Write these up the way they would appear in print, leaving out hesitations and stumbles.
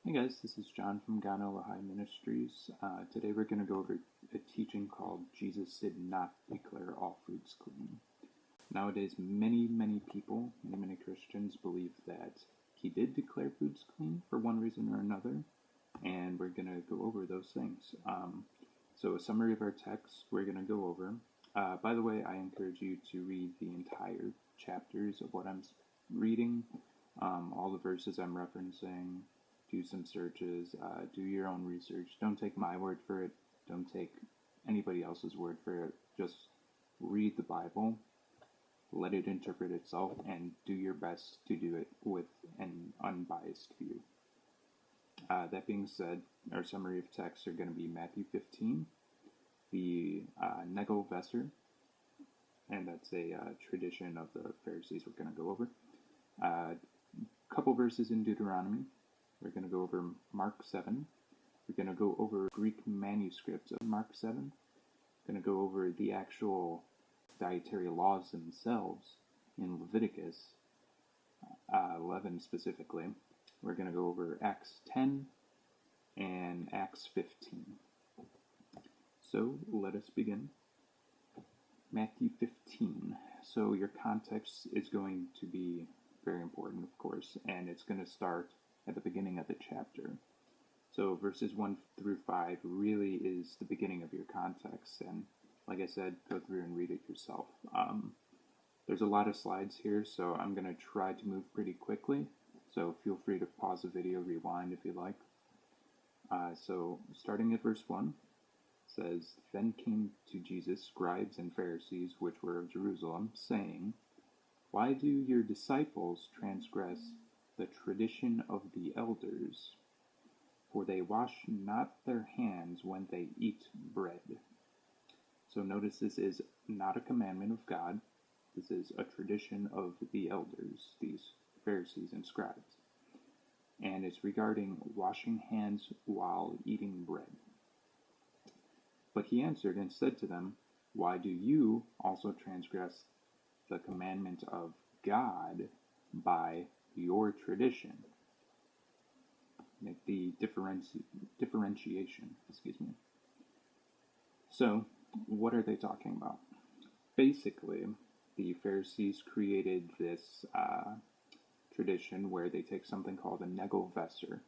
Hey guys, this is John from Elohai Ministries. Today we're going to go over a teaching called Jesus did not declare all foods clean. Nowadays, many people, many Christians believe that he did declare foods clean for one reason or another, and we're going to go over those things. So a summary of our text we're going to go over. By the way, I encourage you to read the entire chapters of what I'm reading, all the verses I'm referencing. Do some searches, do your own research. Don't take my word for it. Don't take anybody else's word for it. Just read the Bible, let it interpret itself, and do your best to do it with an unbiased view. That being said, our summary of texts are going to be Matthew 15, the Negel Vesser, and that's a tradition of the Pharisees we're going to go over. A couple verses in Deuteronomy. We're going to go over Mark 7. We're going to go over Greek manuscripts of Mark 7. We're going to go over the actual dietary laws themselves in Leviticus 11 specifically. We're going to go over Acts 10 and Acts 15. So let us begin. Matthew 15. So your context is going to be very important, of course, and it's going to start at the beginning of the chapter. So verses 1 through 5 really is the beginning of your context, and like I said, go through and read it yourself. There's a lot of slides here, so I'm going to try to move pretty quickly, so feel free to pause the video, rewind if you like. So starting at verse 1, it says, Then came to Jesus scribes and Pharisees, which were of Jerusalem, saying, Why do your disciples transgress the tradition of the elders? For they wash not their hands when they eat bread. So notice this is not a commandment of God. This is a tradition of the elders, these Pharisees and scribes. And it's regarding washing hands while eating bread. But he answered and said to them, Why do you also transgress the commandment of God by your tradition? Make the differentiation. So, what are they talking about? Basically, the Pharisees created this tradition where they take something called a Negel Vesser.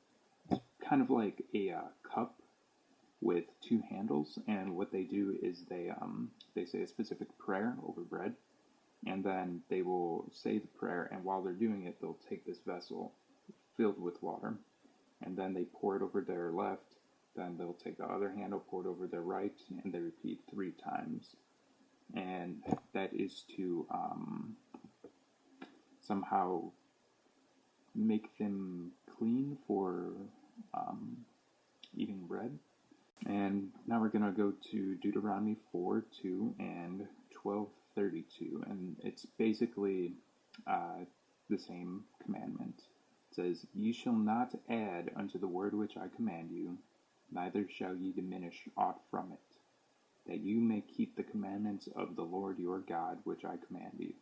It's kind of like a cup with two handles, and what they do is they say a specific prayer over bread, and then they will say the prayer, and while they're doing it, they'll take this vessel filled with water, and then they pour it over their left, then they'll take the other handle, pour it over their right, and they repeat 3 times. And that is to somehow make them clean for eating bread. And now we're going to go to Deuteronomy 4:2 and 12:32, and it's basically the same commandment. It says, Ye shall not add unto the word which I command you, neither shall ye diminish aught from it, that you may keep the commandments of the Lord your God which I command you.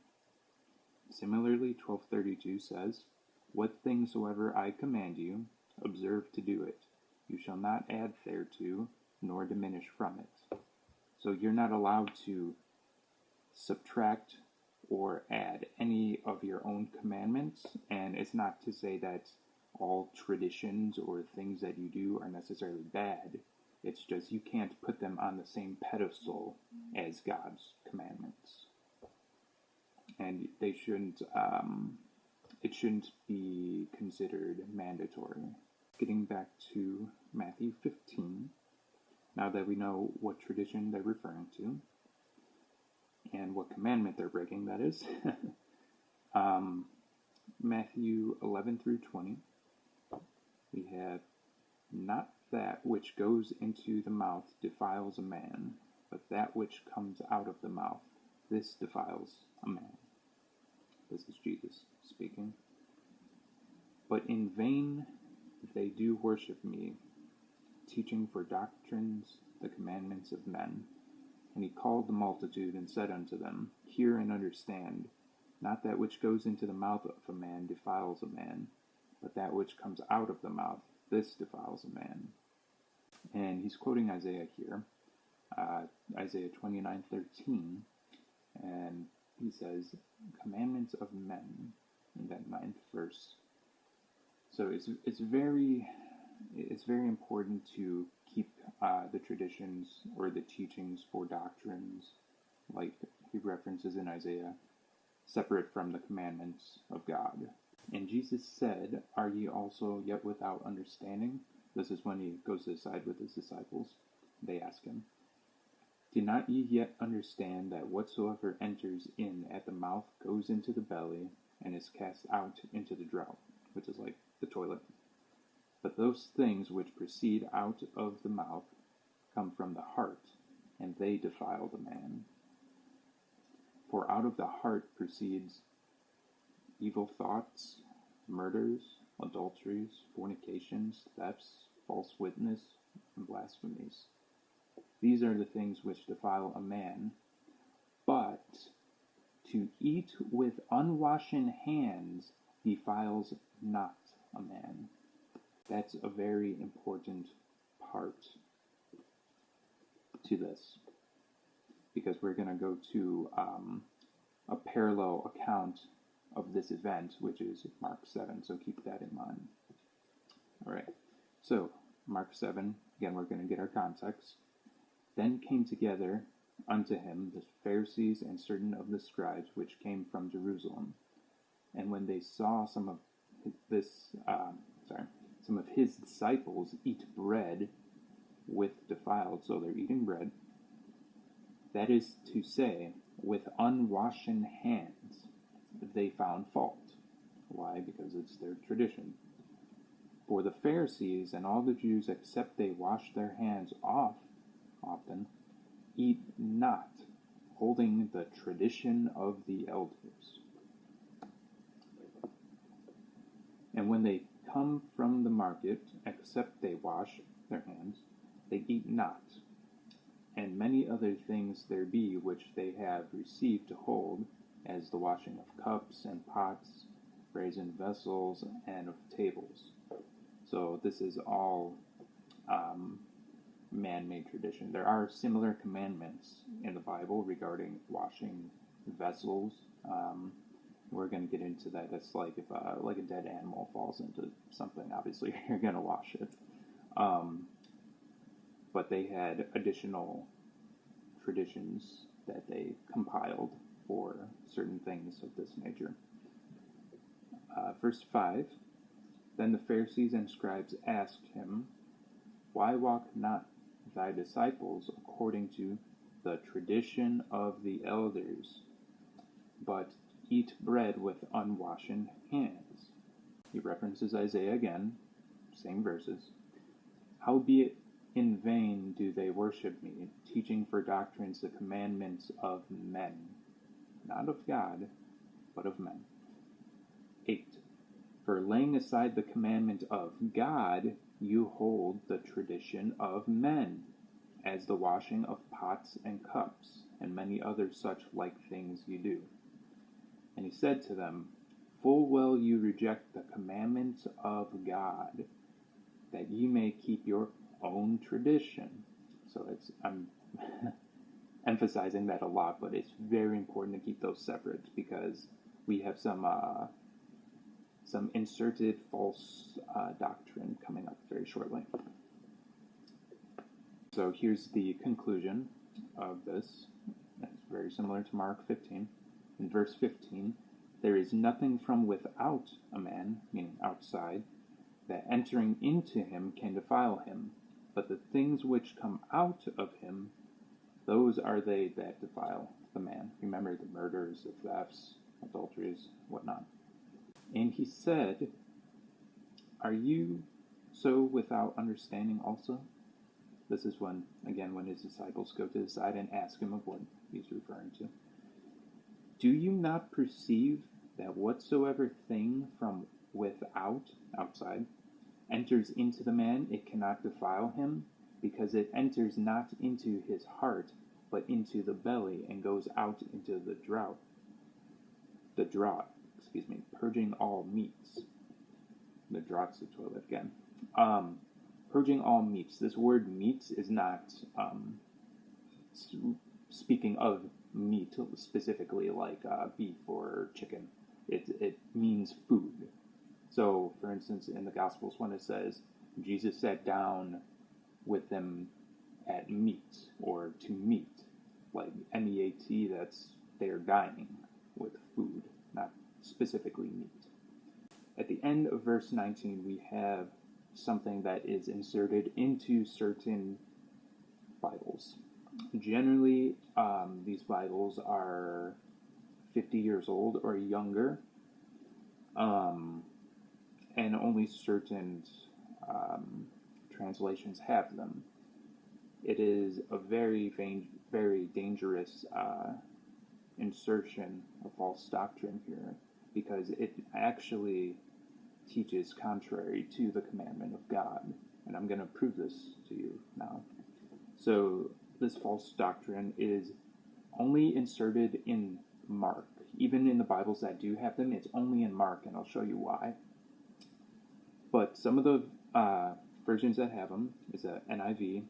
Similarly, 12:32 says, What things soever I command you, observe to do it. You shall not add thereto, nor diminish from it. So you're not allowed to subtract or add any of your own commandments, and it's not to say that all traditions or things that you do are necessarily bad. It's just you can't put them on the same pedestal as God's commandments. And they shouldn't, it shouldn't be considered mandatory. Getting back to Matthew 15, now that we know what tradition they're referring to, and what commandment they're breaking, that is, Matthew 11 through 20, we have, Not that which goes into the mouth defiles a man, but that which comes out of the mouth, this defiles a man. This is Jesus speaking. But in vain they do worship me, teaching for doctrines the commandments of men. And he called the multitude and said unto them, Hear and understand, not that which goes into the mouth of a man defiles a man, but that which comes out of the mouth, this defiles a man. And he's quoting Isaiah here, Isaiah 29:13, and he says, commandments of men, in that 9th verse. So it's very important to keep the traditions or the teachings for doctrines, like he references in Isaiah, separate from the commandments of God. And Jesus said, "Are ye also yet without understanding?" This is when he goes to the side with his disciples. They ask him, "Do not ye yet understand that whatsoever enters in at the mouth goes into the belly, and is cast out into the drought," which is like the toilet. "But those things which proceed out of the mouth come from the heart, and they defile the man. For out of the heart proceeds evil thoughts, murders, adulteries, fornications, thefts, false witness, and blasphemies. These are the things which defile a man. But to eat with unwashen hands defiles not a man." That's a very important part to this, because we're going to go to a parallel account of this event, which is Mark 7, so keep that in mind. All right, so Mark 7, again, we're going to get our context. "Then came together unto him the Pharisees and certain of the scribes which came from Jerusalem. And when they saw some of his disciples eat bread with defiled," so they're eating bread, "that is to say, with unwashen hands, they found fault." Why? Because it's their tradition. "For the Pharisees and all the Jews, except they wash their hands often, eat not, holding the tradition of the elders. And when they come from the market, except they wash their hands, they eat not. And many other things there be which they have received to hold, as the washing of cups and pots, brazen vessels, and of tables." So this is all man-made tradition. There are similar commandments in the Bible regarding washing vessels. We're going to get into that. That's like if like a dead animal falls into something, obviously you're going to wash it. But they had additional traditions that they compiled for certain things of this nature. Verse 5, "Then the Pharisees and scribes asked him, Why walk not thy disciples according to the tradition of the elders, but eat bread with unwashen hands?" He references Isaiah again, same verses. "Howbeit in vain do they worship me, teaching for doctrines the commandments of men, not of God, but of men." 8. "For laying aside the commandment of God, you hold the tradition of men, as the washing of pots and cups, and many other such like things you do. And he said to them, Full well you reject the commandments of God, that ye may keep your own tradition." So I'm emphasizing that a lot, but it's very important to keep those separate, because we have some inserted false doctrine coming up very shortly. So here's the conclusion of this. It's very similar to Mark 15. In verse 15, "There is nothing from without a man," meaning outside, "that entering into him can defile him. But the things which come out of him, those are they that defile the man." Remember the murders, the thefts, adulteries, whatnot. "And he said, Are you so without understanding also?" This is when his disciples go to the side and ask him of what he's referring to. "Do you not perceive that whatsoever thing from without," outside, "enters into the man, it cannot defile him, because it enters not into his heart, but into the belly, and goes out into the draught, purging all meats." The draught's the toilet again. Purging all meats. This word meats is not speaking of meat specifically, like beef or chicken. It means food. So, for instance, in the Gospels, when it says Jesus sat down with them at meat or to meat, like meat, they're dining with food, not specifically meat. At the end of verse 19, we have something that is inserted into certain Bibles. Generally, these Bibles are 50 years old or younger, and only certain translations have them. It is a very, very dangerous insertion of false doctrine here, because it actually teaches contrary to the commandment of God. And I'm going to prove this to you now. So this false doctrine is only inserted in Mark. Even in the Bibles that do have them, it's only in Mark, and I'll show you why. But some of the versions that have them is a NIV,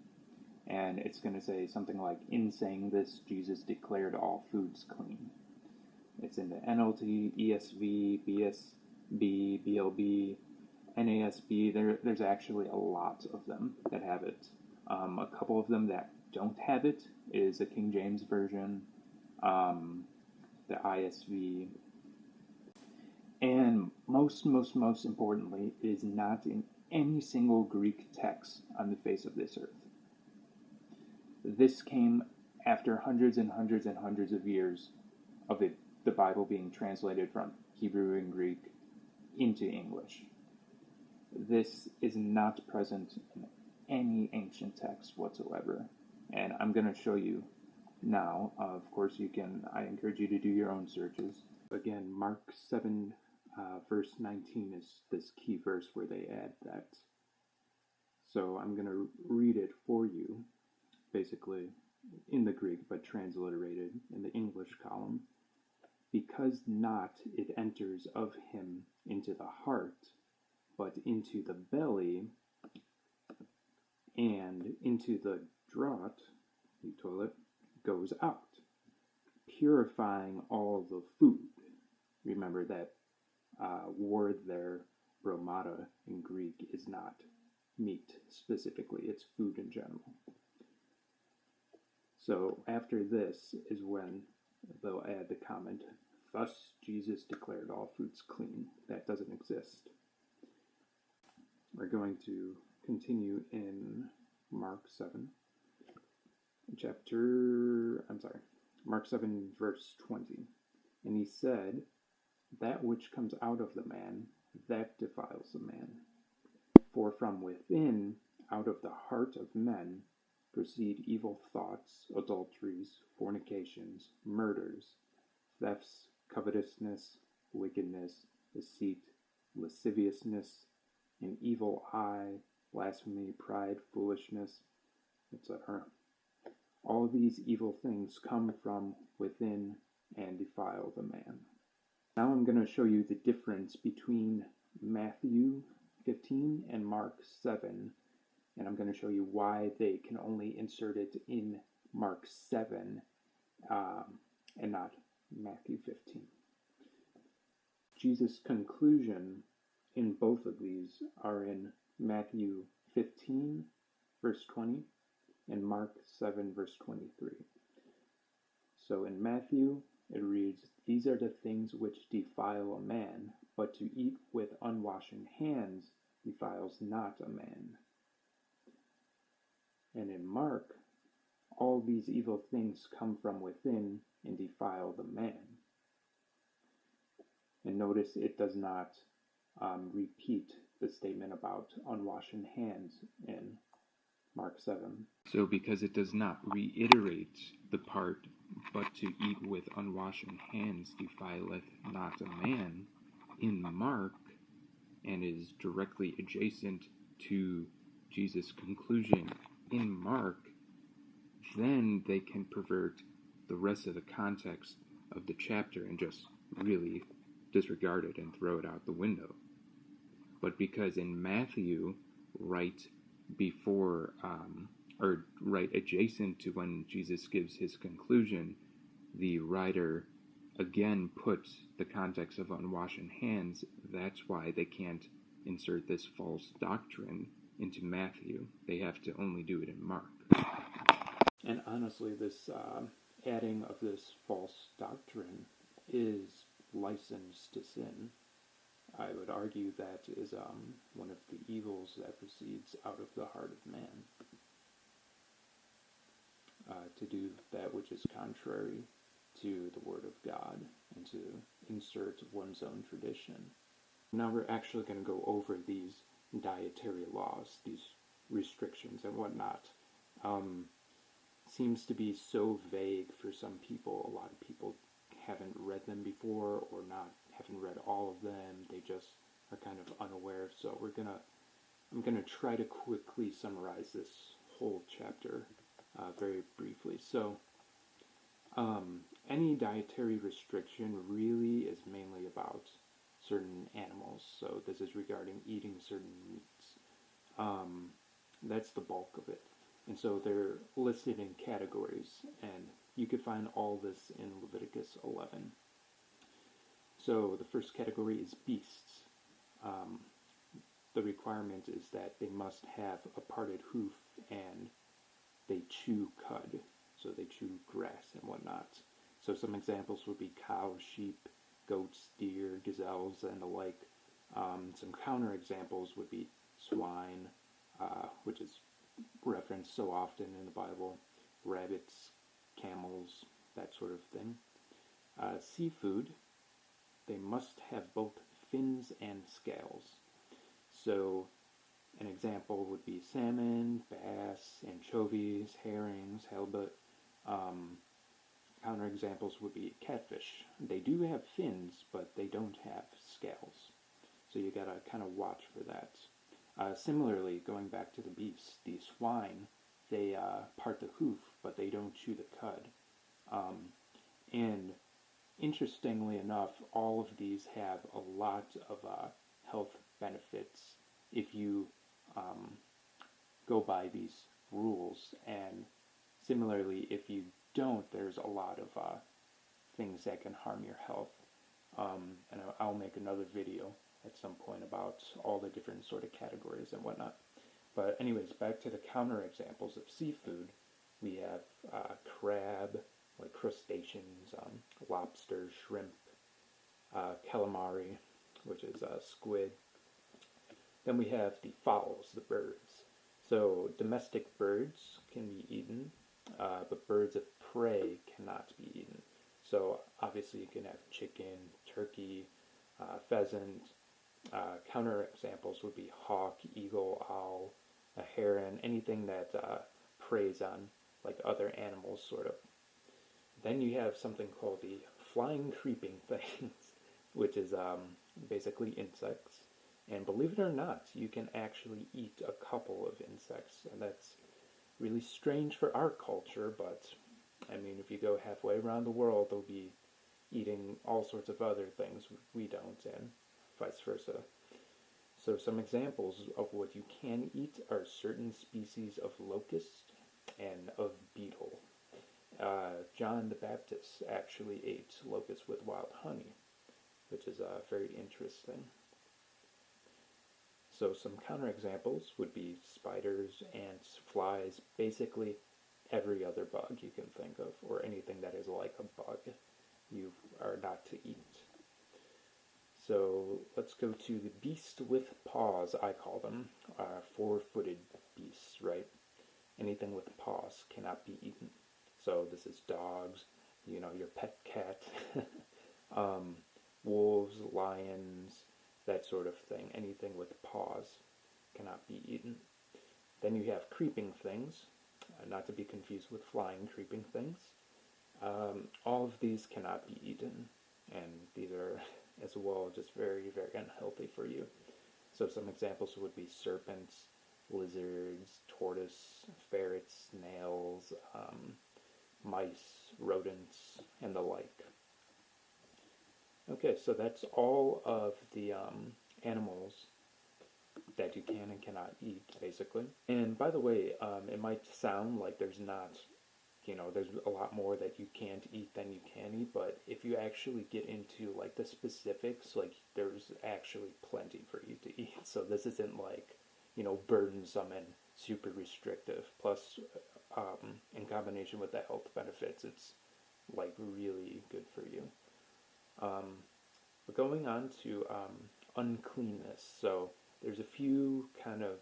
and it's going to say something like, in saying this, Jesus declared all foods clean. It's in the NLT, ESV, BSB, BLB, NASB. There's actually a lot of them that have it. A couple of them that don't have it is the King James Version, the ISV, and most importantly, it is not in any single Greek text on the face of this earth. This came after hundreds and hundreds and hundreds of years of the Bible being translated from Hebrew and Greek into English. This is not present in any ancient text whatsoever, and I'm going to show you now. Of course, I encourage you to do your own searches. Again, Mark 7, verse 19 is this key verse where they add that. So I'm going to read it for you, basically in the Greek, but transliterated in the English column. Because not it enters of him into the heart, but into the belly, and into the draught, the toilet, goes out, purifying all the food. Remember that word there, bromata, in Greek, is not meat specifically, it's food in general. So after this is when they'll add the comment, thus Jesus declared all foods clean. That doesn't exist. We're going to continue in Mark 7, Mark 7, verse 20. And he said, that which comes out of the man, that defiles the man. For from within, out of the heart of men, proceed evil thoughts, adulteries, fornications, murders, thefts, covetousness, wickedness, deceit, lasciviousness, an evil eye, blasphemy, pride, foolishness, etc. All these evil things come from within and defile the man. Now I'm going to show you the difference between Matthew 15 and Mark 7, and I'm going to show you why they can only insert it in Mark 7 and not Matthew 15. Jesus' conclusion in both of these are in Matthew 15, verse 20, and Mark 7, verse 23. So in Matthew, it reads, these are the things which defile a man, but to eat with unwashed hands defiles not a man. And in Mark, all these evil things come from within and defile the man. And notice it does not repeat the statement about unwashed hands in Mark 7. So because it does not reiterate the part, but to eat with unwashed hands defileth not a man, in Mark, and is directly adjacent to Jesus' conclusion in Mark, then they can pervert the rest of the context of the chapter and just really disregard it and throw it out the window. But because in Matthew, right before, or right adjacent to when Jesus gives his conclusion, the writer again puts the context of unwashing hands. That's why they can't insert this false doctrine into Matthew. They have to only do it in Mark. And honestly, this adding of this false doctrine is license to sin. I would argue that is one of the evils that proceeds out of the heart of man. To do that which is contrary to the Word of God and to insert one's own tradition. Now we're actually going to go over these dietary laws, these restrictions and whatnot. Seems to be so vague for some people. A lot of people haven't read them before or haven't read all of them. They just are kind of unaware. So I'm gonna try to quickly summarize this whole chapter very briefly. So any dietary restriction really is mainly about certain animals. So this is regarding eating certain meats. That's the bulk of it. And so they're listed in categories, and you could find all this in Leviticus 11. So the first category is beasts. The requirement is that they must have a parted hoof and they chew cud, so they chew grass and whatnot. So some examples would be cows, sheep, goats, deer, gazelles, and the like. Some counter examples would be swine, which is referenced so often in the Bible, rabbits, camels, that sort of thing. Seafood, they must have both fins and scales. So an example would be salmon, bass, anchovies, herrings, halibut. Counter examples would be catfish. They do have fins, but they don't have scales. So you gotta kind of watch for that. Similarly, going back to the beasts, the swine, they part the hoof, but they don't chew the cud. And interestingly enough, all of these have a lot of health benefits if you go by these rules. And similarly, if you don't, there's a lot of things that can harm your health. And I'll make another video at some point about all the different sort of categories and whatnot. But anyways, back to the counter examples of seafood. We have crab, like crustaceans, lobster, shrimp, calamari, which is squid. Then we have the fowls, the birds. So domestic birds can be eaten, but birds of prey cannot be eaten. So obviously you can have chicken, turkey, pheasant. Counter examples would be hawk, eagle, owl, a heron, anything that preys on like other animals, sort of. Then you have something called the flying, creeping things, which is basically insects. And believe it or not, you can actually eat a couple of insects, and that's really strange for our culture, but I mean, if you go halfway around the world, they'll be eating all sorts of other things we don't, and vice versa. So some examples of what you can eat are certain species of locust and of beetle. John the Baptist actually ate locusts with wild honey, which is very interesting. So some counterexamples would be spiders, ants, flies, basically every other bug you can think of, or anything that is like a bug you are not to eat. So let's go to the beast with paws, I call them, four-footed beasts, right? Anything with paws cannot be eaten. So this is dogs, your pet cat, wolves, lions, that sort of thing. Anything with paws cannot be eaten. Then you have creeping things, not to be confused with flying creeping things. All of these cannot be eaten, and these are as well just very, very unhealthy for you. So some examples would be serpents, lizards, tortoise, ferrets, snails, mice, rodents, and the like. Okay, so that's all of the animals that you can and cannot eat, basically. And by the way, it might sound like there's not, there's a lot more that you can't eat than you can eat, but if you actually get into like the specifics, like there's actually plenty for you to eat. So this isn't like, burdensome and super restrictive. Plus, in combination with the health benefits, it's like really good for you. But going on to uncleanness. So there's a few kind of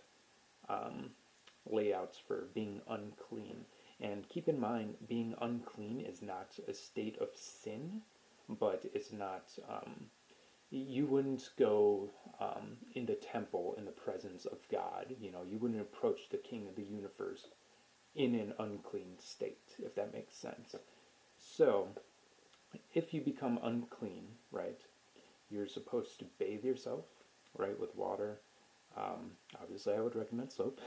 layouts for being unclean. And keep in mind, being unclean is not a state of sin, but it's not, you wouldn't go in the temple in the presence of God. You wouldn't approach the King of the universe in an unclean state, if that makes sense. So, if you become unclean, right, you're supposed to bathe yourself, right, with water. Obviously, I would recommend soap.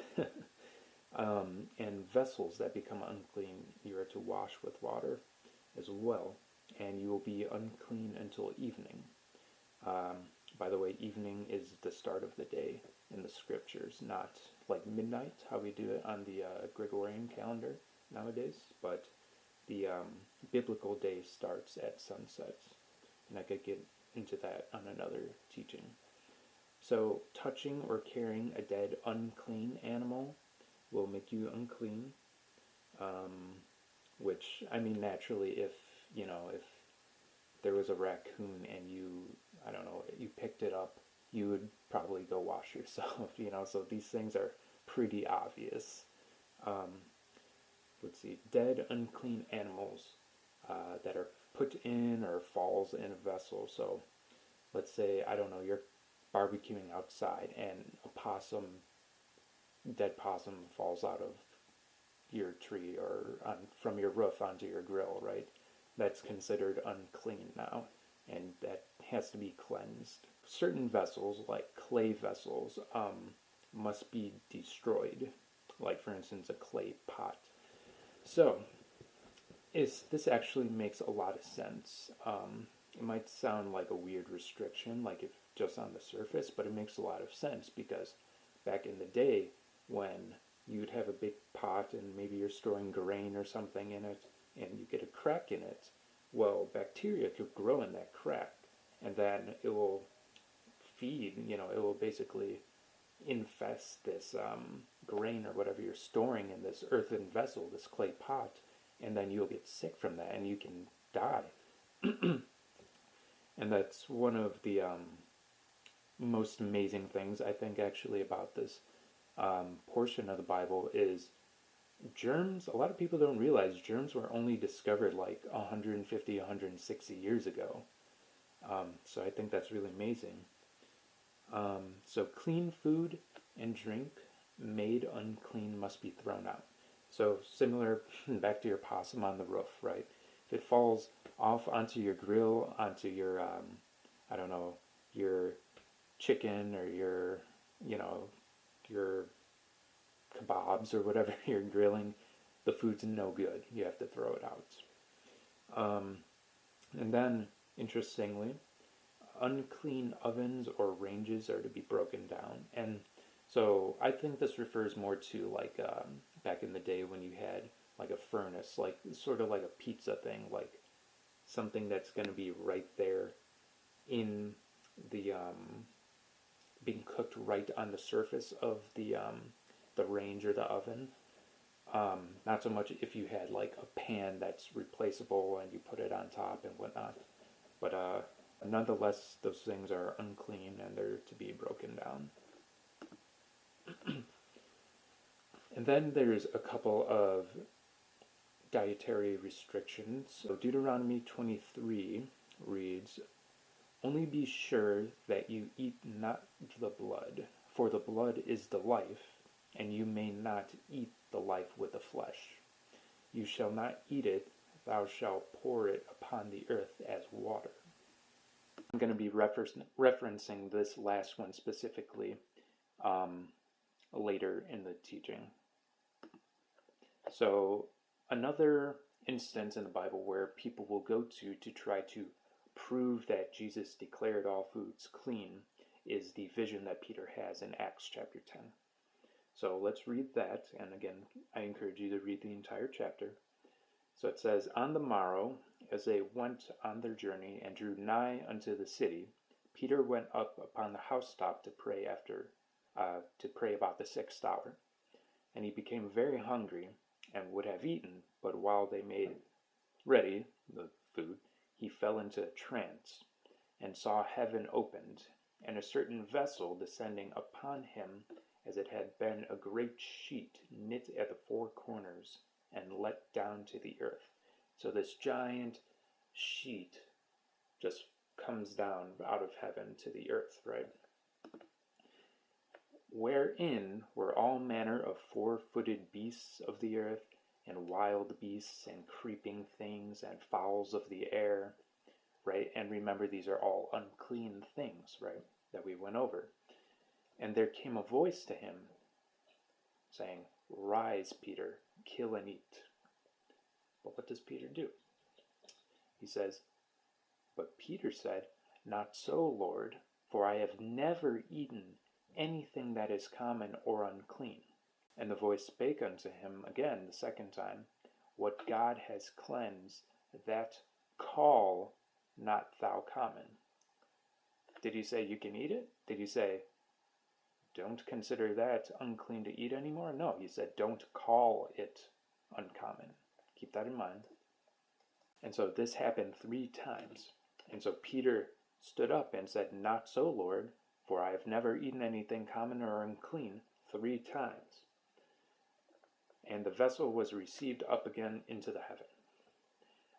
And vessels that become unclean, you are to wash with water as well. And you will be unclean until evening. By the way, evening is the start of the day in the scriptures, not like midnight, how we do it on the Gregorian calendar nowadays, but the biblical day starts at sunset. And I could get into that on another teaching. So, touching or carrying a dead, unclean animal will make you unclean, which, I mean, naturally, if there was a raccoon and you picked it up, you would probably go wash yourself, so these things are pretty obvious. Let's see, dead, unclean animals that are put in or falls in a vessel. So, let's say, you're barbecuing outside and dead possum falls out of your tree or from your roof onto your grill, right? That's considered unclean now, and that has to be cleansed. Certain vessels, like clay vessels, must be destroyed, like for instance a clay pot. So, this actually makes a lot of sense. It might sound like a weird restriction, like if just on the surface, but it makes a lot of sense because back in the day, when you'd have a big pot and maybe you're storing grain or something in it and you get a crack in it, well, bacteria could grow in that crack and then it will feed, it will basically infest this grain or whatever you're storing in this earthen vessel, this clay pot, and then you'll get sick from that and you can die. And that's one of the most amazing things I think actually about this portion of the Bible is germs. A lot of people don't realize germs were only discovered like 150, 160 years ago. So I think that's really amazing. So clean food and drink made unclean must be thrown out. So similar, back to your possum on the roof, right? If it falls off onto your grill, onto your, your chicken or your kebabs or whatever you're grilling, the food's no good. You have to throw it out. And then, interestingly, unclean ovens or ranges are to be broken down. And so I think this refers more to like back in the day when you had like a furnace, like sort of like a pizza thing, like something that's going to be right there in the being cooked right on the surface of the range or the oven. Not so much if you had like a pan that's replaceable and you put it on top and whatnot, but nonetheless, those things are unclean and they're to be broken down. And then there's a couple of dietary restrictions. So Deuteronomy 23 reads, "Only be sure that you eat not the blood, for the blood is the life, and you may not eat the life with the flesh. You shall not eat it, thou shalt pour it upon the earth as water." I'm going to be referencing this last one specifically later in the teaching. So another instance in the Bible where people will go to try to prove that Jesus declared all foods clean is the vision that Peter has in Acts chapter 10. So let's read that, and again, I encourage you to read the entire chapter. So it says, "On the morrow, as they went on their journey and drew nigh unto the city, Peter went up upon the housetop to pray about the 6th hour. And he became very hungry, and would have eaten, but while they made ready the food, he fell into a trance, and saw heaven opened, and a certain vessel descending upon him, as it had been a great sheet knit at the 4 corners, and let down to the earth." So this giant sheet just comes down out of heaven to the earth, right? "Wherein were all manner of 4-footed beasts of the earth, and wild beasts, and creeping things, and fowls of the air," right? And remember, these are all unclean things, right, that we went over. "And there came a voice to him, saying, Rise, Peter, kill and eat." But what does Peter do? He says, "But Peter said, Not so, Lord, for I have never eaten anything that is common or unclean." And the voice spake unto him again the 2nd time, "What God has cleansed, that call not thou common." Did he say you can eat it? Did he say, don't consider that unclean to eat anymore? No, he said, don't call it uncommon. Keep that in mind. And so this happened 3 times. And so Peter stood up and said, "Not so, Lord, for I have never eaten anything common or unclean," 3 times. And the vessel was received up again into the heaven.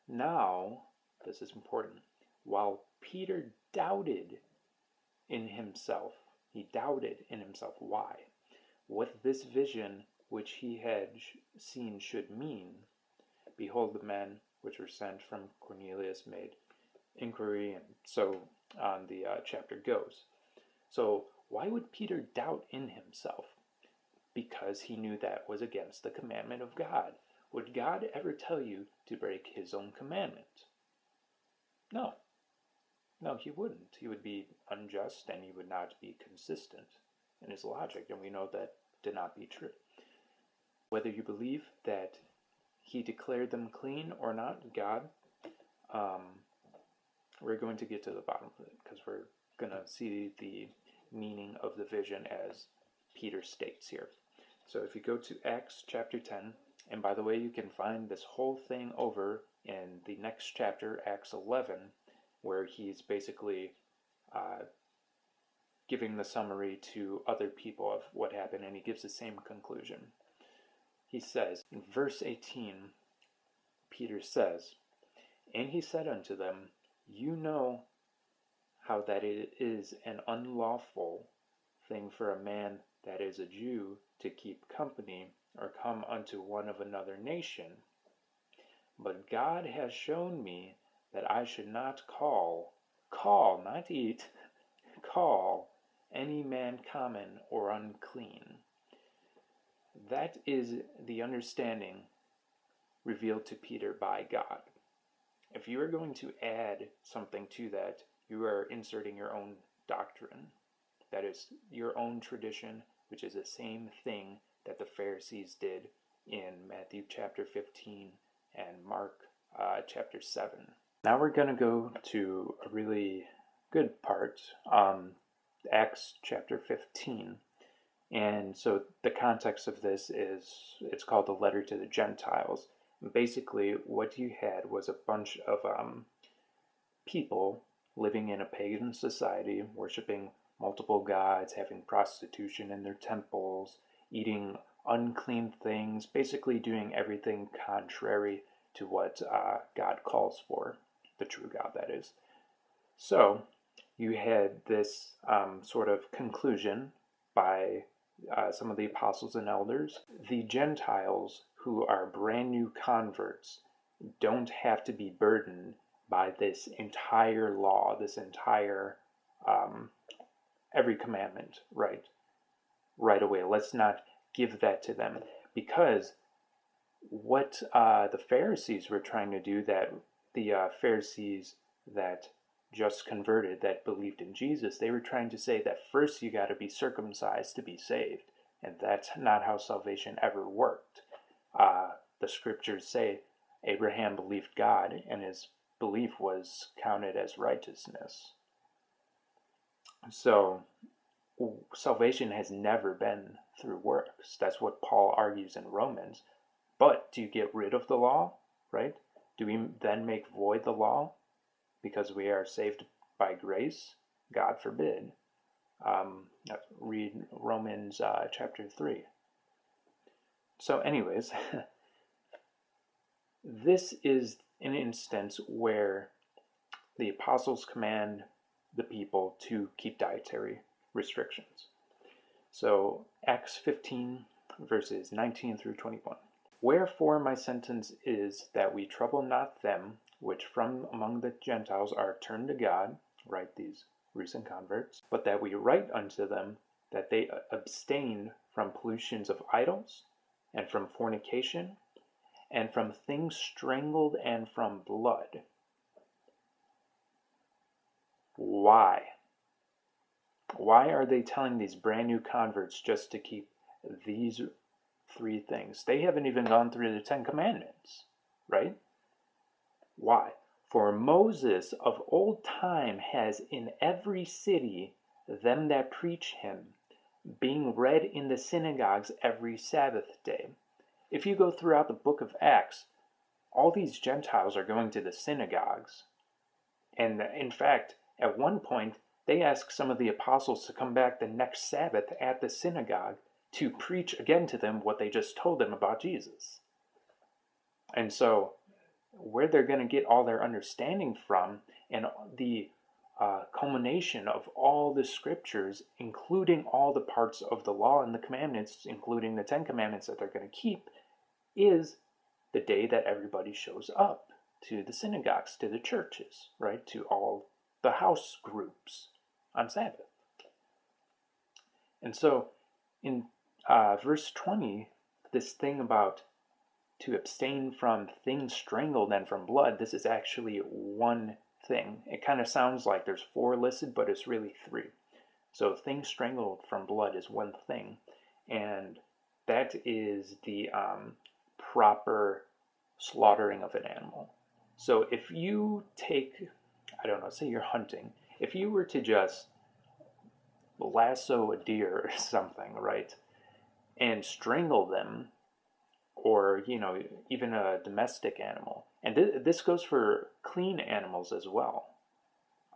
Now, this is important, while Peter doubted in himself, he doubted in himself. Why? What this vision which he had seen should mean. Behold, the men which were sent from Cornelius made inquiry, and so on the chapter goes. So why would Peter doubt in himself? Because he knew that was against the commandment of God. Would God ever tell you to break his own commandment? No. No, he wouldn't. He would be unjust, and he would not be consistent in his logic, and we know that to not be true. Whether you believe that he declared them clean or not, God, we're going to get to the bottom of it, because we're going to see the meaning of the vision as Peter states here. So if you go to Acts chapter 10, and by the way, you can find this whole thing over in the next chapter, Acts 11, where he's basically giving the summary to other people of what happened, and he gives the same conclusion. He says, in verse 18, Peter says, "And he said unto them, You know how that it is an unlawful thing for a man that is a Jew to keep company or come unto one of another nation. But God has shown me that I should not call, not eat, call any man common or unclean." That is the understanding revealed to Peter by God. If you are going to add something to that, you are inserting your own doctrine. That is your own tradition, which is the same thing that the Pharisees did in Matthew chapter 15 and Mark chapter 7. Now we're going to go to a really good part, Acts chapter 15. And so the context of this is, it's called the letter to the Gentiles. And basically what you had was a bunch of people living in a pagan society, worshiping multiple gods, having prostitution in their temples, eating unclean things, basically doing everything contrary to what God calls for, the true God, that is. So you had this sort of conclusion by some of the apostles and elders. The Gentiles, who are brand new converts, don't have to be burdened by this entire law, this entire every commandment right away. Let's not give that to them, because what the Pharisees were trying to do, that the Pharisees that just converted that believed in Jesus. They were trying to say that first you got to be circumcised to be saved. And that's not how salvation ever worked. The scriptures say Abraham believed God, and his belief was counted as righteousness. So salvation has never been through works. That's what Paul argues in Romans. But do you get rid of the law, right? Do we then make void the law because we are saved by grace? God forbid. Read Romans chapter 3. So anyways, this is an instance where the apostles command the people to keep dietary restrictions. So Acts 15 verses 19 through 21. Wherefore my sentence is that we trouble not them which from among the Gentiles are turned to God, right, these recent converts, but that we write unto them that they abstain from pollutions of idols, and from fornication, and from things strangled, and from blood. Why? Why are they telling these brand new converts just to keep these 3 things? They haven't even gone through the 10 Commandments, right? Why? For Moses of old time has in every city them that preach him, being read in the synagogues every Sabbath day. If you go throughout the book of Acts, all these Gentiles are going to the synagogues. And in fact, at one point, they ask some of the apostles to come back the next Sabbath at the synagogue to preach again to them what they just told them about Jesus. And so, where they're going to get all their understanding from, and the culmination of all the scriptures, including all the parts of the law and the commandments, including the 10 Commandments that they're going to keep, is the day that everybody shows up to the synagogues, to the churches, right, to all the house groups on Sabbath. And so in verse 20, this thing about to abstain from things strangled and from blood, this is actually one thing. It kind of sounds like there's 4 listed, but it's really 3. So things strangled from blood is one thing, and that is the proper slaughtering of an animal. So if you take, I don't know, say you're hunting, if you were to just lasso a deer or something, right, and strangle them, or, you know, even a domestic animal. And this goes for clean animals as well,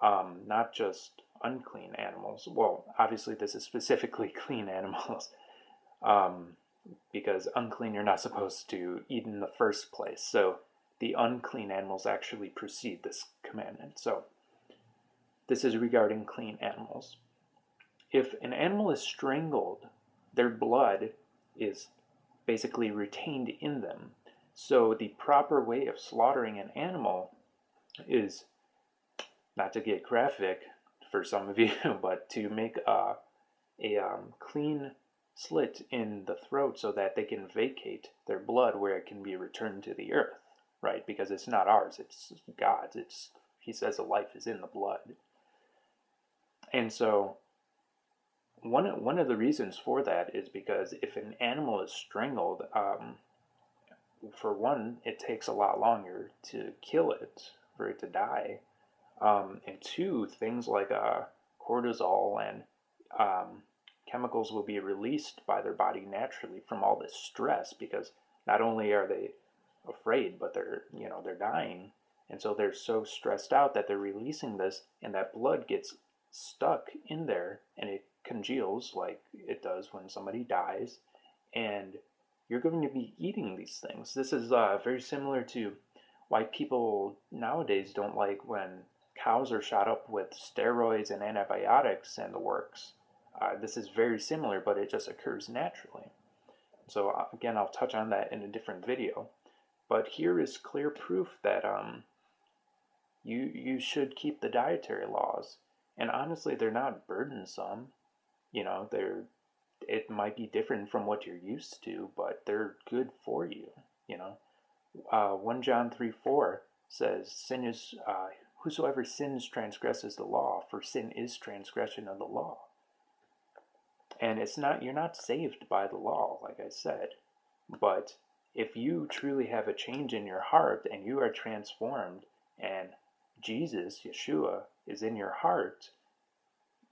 not just unclean animals. Well, obviously this is specifically clean animals, because unclean you're not supposed to eat in the first place. So the unclean animals actually precede this commandment. So this is regarding clean animals. If an animal is strangled, their blood is basically retained in them. So the proper way of slaughtering an animal is, not to get graphic for some of you, but to make a clean slit in the throat so that they can vacate their blood where it can be returned to the earth, right? Because it's not ours, it's God's. He says the life is in the blood. And so one of the reasons for that is because if an animal is strangled, for one, it takes a lot longer to kill it, for it to die. And 2, things like cortisol and chemicals will be released by their body naturally from all this stress, because not only are they afraid, but they're dying. And so they're so stressed out that they're releasing this, and that blood gets stuck in there, and it congeals like it does when somebody dies, and you're going to be eating these things. This is very similar to why people nowadays don't like when cows are shot up with steroids and antibiotics and the works. This is very similar, but it just occurs naturally. So again, I'll touch on that in a different video. But here is clear proof that you should keep the dietary laws. And honestly, they're not burdensome. You know, it might be different from what you're used to, but they're good for you. You know, 1 John 3:4 says, "Sin is whosoever sins transgresses the law, for sin is transgression of the law. And you're not saved by the law, like I said. But if you truly have a change in your heart and you are transformed and Jesus, Yeshua, is in your heart,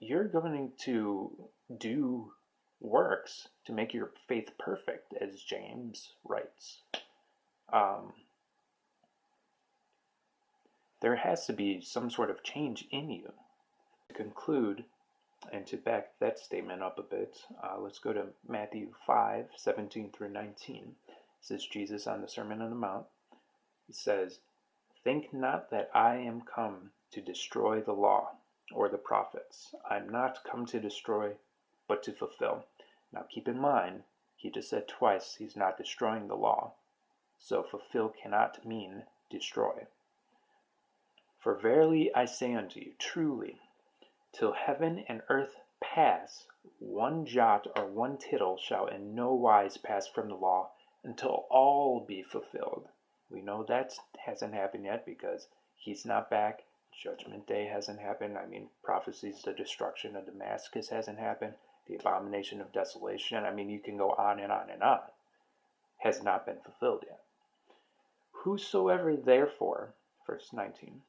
you're going to do works to make your faith perfect, as James writes. There has to be some sort of change in you. To conclude, and to back that statement up a bit, let's go to Matthew 5:17 through 19. This is Jesus on the Sermon on the Mount. He says, "Think not that I am come to destroy the law or the prophets. I am not come to destroy, but to fulfill." Now keep in mind, he just said twice he's not destroying the law. So fulfill cannot mean destroy. "For verily I say unto you, truly, till heaven and earth pass, one jot or one tittle shall in no wise pass from the law until all be fulfilled." We know that hasn't happened yet because he's not back. Judgment Day hasn't happened. I mean, prophecies, the destruction of Damascus hasn't happened. The abomination of desolation, I mean, you can go on and on and on, has not been fulfilled yet. "Whosoever therefore," verse 19,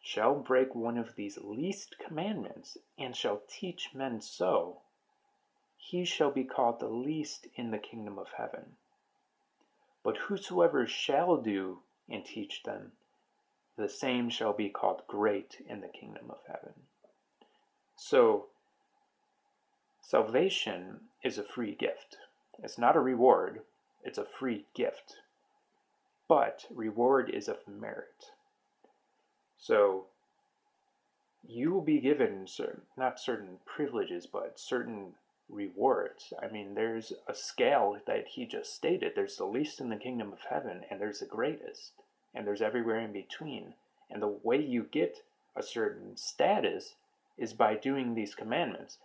"shall break one of these least commandments, and shall teach men so, he shall be called the least in the kingdom of heaven. But whosoever shall do and teach them, the same shall be called great in the kingdom of heaven." So, salvation is a free gift. It's not a reward, it's a free gift. But reward is of merit. So, you will be given not certain privileges, but certain rewards. I mean, there's a scale that he just stated. There's the least in the kingdom of heaven, and there's the greatest, and there's everywhere in between. And the way you get a certain status is by doing these commandments.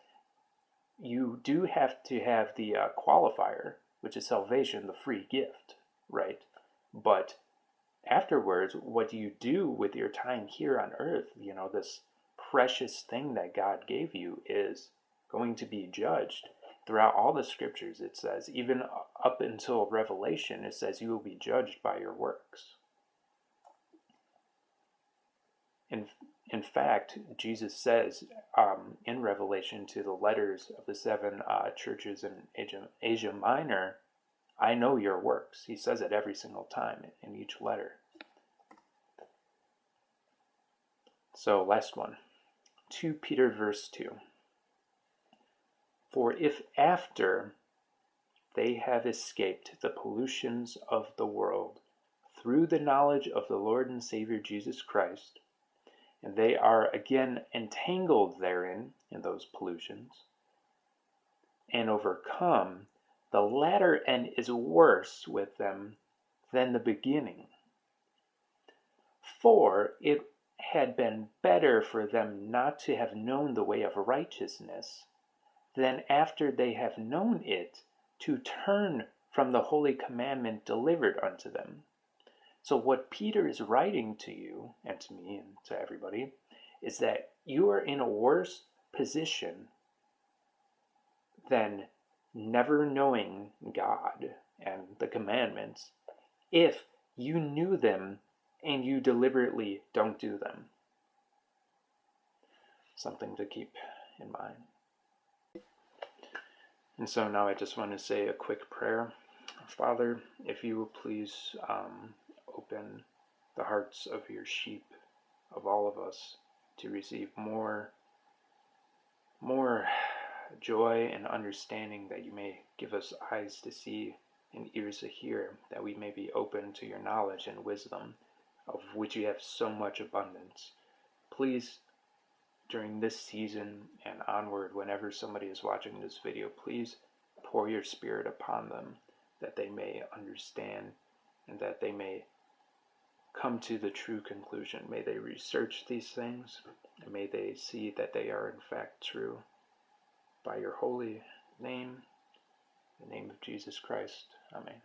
You do have to have the qualifier, which is salvation, the free gift, right? But afterwards, what do you do with your time here on earth? You know, this precious thing that God gave you is going to be judged. Throughout all the scriptures, it says, even up until Revelation, it says you will be judged by your works. In fact, Jesus says in Revelation to the letters of the 7 churches in Asia Minor, "I know your works." He says it every single time in each letter. So, last one. 2 Peter verse 2. "For if after they have escaped the pollutions of the world through the knowledge of the Lord and Savior Jesus Christ, and they are again entangled therein, in those pollutions, and overcome, the latter end is worse with them than the beginning. For it had been better for them not to have known the way of righteousness, than after they have known it, to turn from the holy commandment delivered unto them." So what Peter is writing to you, and to me, and to everybody, is that you are in a worse position than never knowing God and the commandments if you knew them and you deliberately don't do them. Something to keep in mind. And so now I just want to say a quick prayer. Father, if you will please open the hearts of your sheep, of all of us, to receive more joy and understanding, that you may give us eyes to see and ears to hear, that we may be open to your knowledge and wisdom, of which you have so much abundance. Please, during this season and onward, whenever somebody is watching this video, please pour your Spirit upon them, that they may understand and that they may come to the true conclusion. May they research these things, and may they see that they are in fact true. By your holy name, in the name of Jesus Christ. Amen.